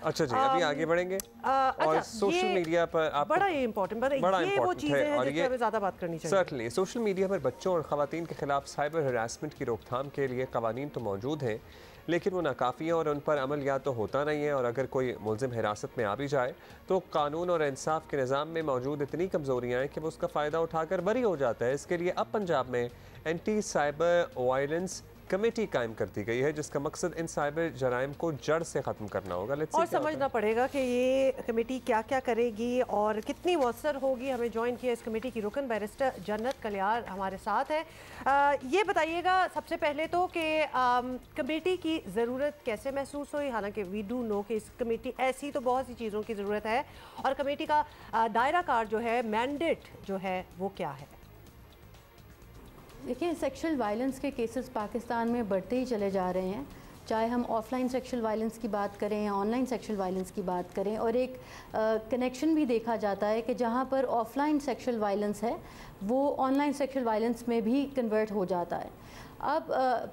अच्छा जी, अभी आगे बढ़ेंगे और सोशल मीडिया पर आप बड़ा इम्पोर्टेंट ये वो चीज़ें हैं जिस पर हमें ज़्यादा बात करनी चाहिए। सर्टनली सोशल मीडिया पर बच्चों और ख़वातीन के खिलाफ साइबर हरासमेंट की रोकथाम के लिए कवानीन तो मौजूद हैं, लेकिन वो नाकाफ़ी हैं और उन पर अमल या तो होता नहीं है, और अगर कोई मुलजिम हिरासत में आ भी जाए तो कानून और इंसाफ के निज़ाम में मौजूद इतनी कमज़ोरियाँ हैं कि वो उसका फ़ायदा उठाकर बरी हो जाता है। इसके लिए अब पंजाब में एंटी साइबर वायलेंस कमेटी कायम कर दी गई है, जिसका मकसद इन साइबर जराइम को जड़ से ख़त्म करना होगा। और समझना पड़ेगा कि ये कमेटी क्या क्या करेगी और कितनी मौसर होगी। हमें ज्वाइन किया इस कमेटी की रुकन बैरिस्टर जन्नत कलियार हमारे साथ है। ये बताइएगा सबसे पहले तो कि कमेटी की ज़रूरत कैसे महसूस हुई? हालांकि वी डू नो कि इस कमेटी ऐसी तो बहुत सी चीज़ों की ज़रूरत है, और कमेटी का दायरा कार जो है, मैंडेट जो है, वो क्या है? देखिए, सेक्सुअल वायलेंस के केसेस पाकिस्तान में बढ़ते ही चले जा रहे हैं, चाहे हम ऑफलाइन सेक्सुअल वायलेंस की बात करें या ऑनलाइन सेक्सुअल वायलेंस की बात करें। और एक कनेक्शन भी देखा जाता है कि जहाँ पर ऑफलाइन सेक्सुअल वायलेंस है वो ऑनलाइन सेक्सुअल वायलेंस में भी कन्वर्ट हो जाता है। अब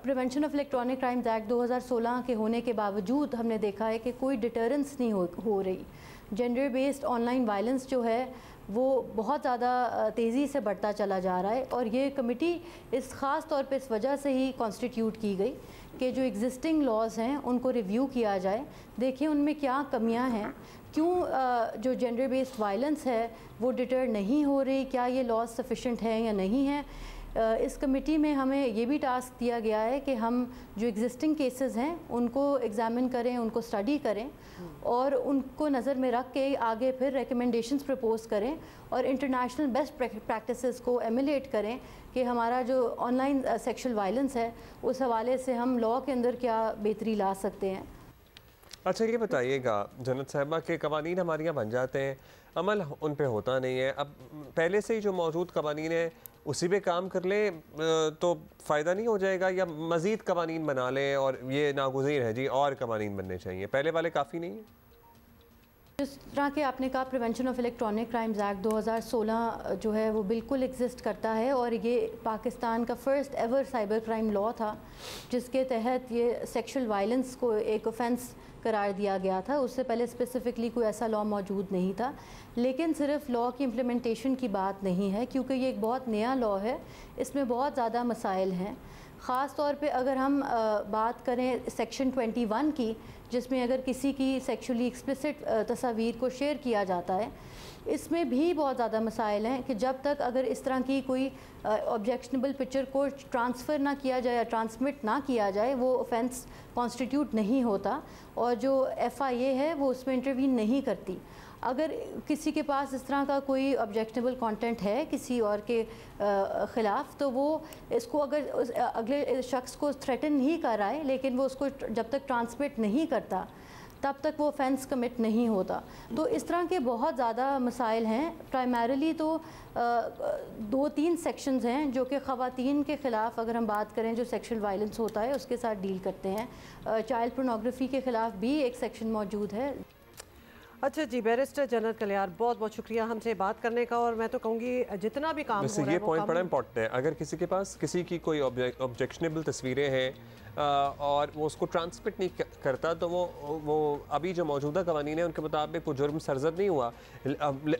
prevention of electronic crimes act 2016 के होने के बावजूद हमने देखा है कि कोई डिटरेंस नहीं हो रही। जेंडर बेस्ड ऑनलाइन वायलेंस जो है वो बहुत ज़्यादा तेज़ी से बढ़ता चला जा रहा है, और ये कमेटी इस ख़ास तौर पे इस वजह से ही कॉन्स्टिट्यूट की गई कि जो एग्जिस्टिंग लॉज हैं उनको रिव्यू किया जाए, देखिए उनमें क्या कमियां हैं, क्यों जो जेंडर बेस्ड वायलेंस है वो डिटर नहीं हो रही, क्या ये लॉज सफिशेंट है या नहीं है। इस कमेटी में हमें ये भी टास्क दिया गया है कि हम जो एग्जिस्टिंग केसेस हैं उनको एग्ज़ामिन करें, उनको स्टडी करें और उनको नज़र में रख के आगे फिर रिकमेंडेशंस प्रपोज करें और इंटरनेशनल बेस्ट प्रैक्टिसेस को एमुलेट करें कि हमारा जो ऑनलाइन सेक्सुअल वायलेंस है उस हवाले से हम लॉ के अंदर क्या बेहतरी ला सकते हैं। अच्छा, ये बताइएगा जन्नत साहिबा के कवानीन हमारे यहाँ बन जाते हैं, अमल उन पे होता नहीं है। अब पहले से ही जो मौजूद कवानीन है उसी पे काम कर लें तो फ़ायदा नहीं हो जाएगा, या मज़ीद कवानीन बना लें और ये नागुज़ीर है जी और कवानीन बनने चाहिए, पहले वाले काफ़ी नहीं है? जिस तरह के आपने कहा, prevention of electronic crimes act 2016 जो है वो बिल्कुल एग्जिस्ट करता है, और ये पाकिस्तान का first ever cyber crime law था जिसके तहत ये सेक्सुअल वायलेंस को एक ऑफेंस करार दिया गया था। उससे पहले स्पेसिफ़िकली कोई ऐसा लॉ मौजूद नहीं था। लेकिन सिर्फ लॉ की इम्प्लीमेंटेशन की बात नहीं है, क्योंकि ये एक बहुत नया लॉ है, इसमें बहुत ज़्यादा मसाइल हैं। ख़ास तौर पे अगर हम बात करें सेक्शन 21 की, जिसमें अगर किसी की सेक्सुअली एक्सप्लिसिट तस्वीर को शेयर किया जाता है, इसमें भी बहुत ज़्यादा मसाइल हैं कि जब तक अगर इस तरह की कोई ऑब्जेक्शनेबल पिक्चर को ट्रांसफ़र ना किया जाए या ट्रांसमिट ना किया जाए वो ऑफेंस कॉन्स्टिट्यूट नहीं होता, और जो FIA है वो उसमें इंटरवीन नहीं करती। अगर किसी के पास इस तरह का कोई ऑब्जेक्शनेबल कंटेंट है किसी और के ख़िलाफ़, तो वो इसको अगर अगले शख्स को थ्रेटन ही कर रहा है लेकिन वो उसको जब तक ट्रांसमिट नहीं करता तब तक वो ऑफेंस कमिट नहीं होता। तो इस तरह के बहुत ज़्यादा मसाइल हैं। प्राइमरीली तो 2-3 सेक्शंस हैं जो कि ख़वातीन के ख़िलाफ़, अगर हम बात करें जो सेक्सुअल वायलेंस होता है उसके साथ डील करते हैं। चाइल्ड पोर्नोग्राफी के ख़िलाफ़ भी एक सेक्शन मौजूद है। अच्छा जी, बैरिस्टर जन्नत कलियार, बहुत बहुत शुक्रिया हमसे बात करने का। और मैं तो कहूँगी जितना भी काम हो रहा है, ये पॉइंट बड़ा इंपॉर्टेंट है। अगर किसी के पास किसी की कोई ऑब्जेक्शनेबल तस्वीरें हैं और वो उसको ट्रांसमिट नहीं करता, तो वो अभी जो मौजूदा कवानीन है उनके मुताबिक वो जुर्म सरजद नहीं हुआ।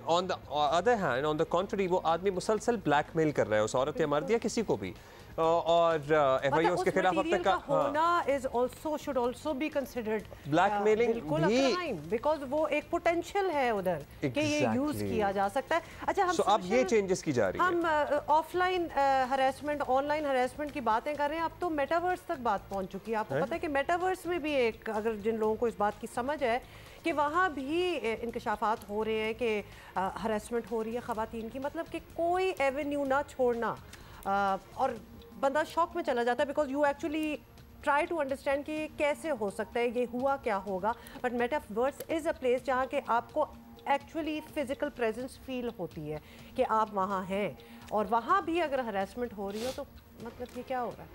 On the other hand, on the contrary, वो आदमी मुसलसल ब्लैकमेल कर रहा है उस औरत या मर्द या किसी को भी, और FIA उसके खिलाफ अब तक का होना is also should also be considered blackmailing भी, बिकॉज़ वो एक पोटेंशियल है उधर कि ये यूज किया जा सकता है। अच्छा, हम अब ये चेंजेस की जा रही है। हम ऑफलाइन हरेसमेंट, ऑनलाइन हरेसमेंट की बातें कर रहे हैं, अब तो मेटावर्स तक बात पहुंच चुकी है। आपको पता है कि मेटावर्स में भी एक, अगर जिन लोगों को इस बात की समझ है कि वहाँ भी इंकशाफात हो रहे हैं कि हरेसमेंट हो रही है ख़वातीन की, मतलब कि कोई एवेन्यू ना छोड़ना, और बंदा शॉक में चला जाता है because you actually try to understand कि कैसे हो सकता है, ये हुआ क्या होगा। But metaverse is a place जहाँ के आपको एक्चुअली फिजिकल प्रेजेंस फील होती है कि आप वहाँ हैं, और वहाँ भी अगर हरेसमेंट हो रही हो तो मतलब ये क्या हो रहा है।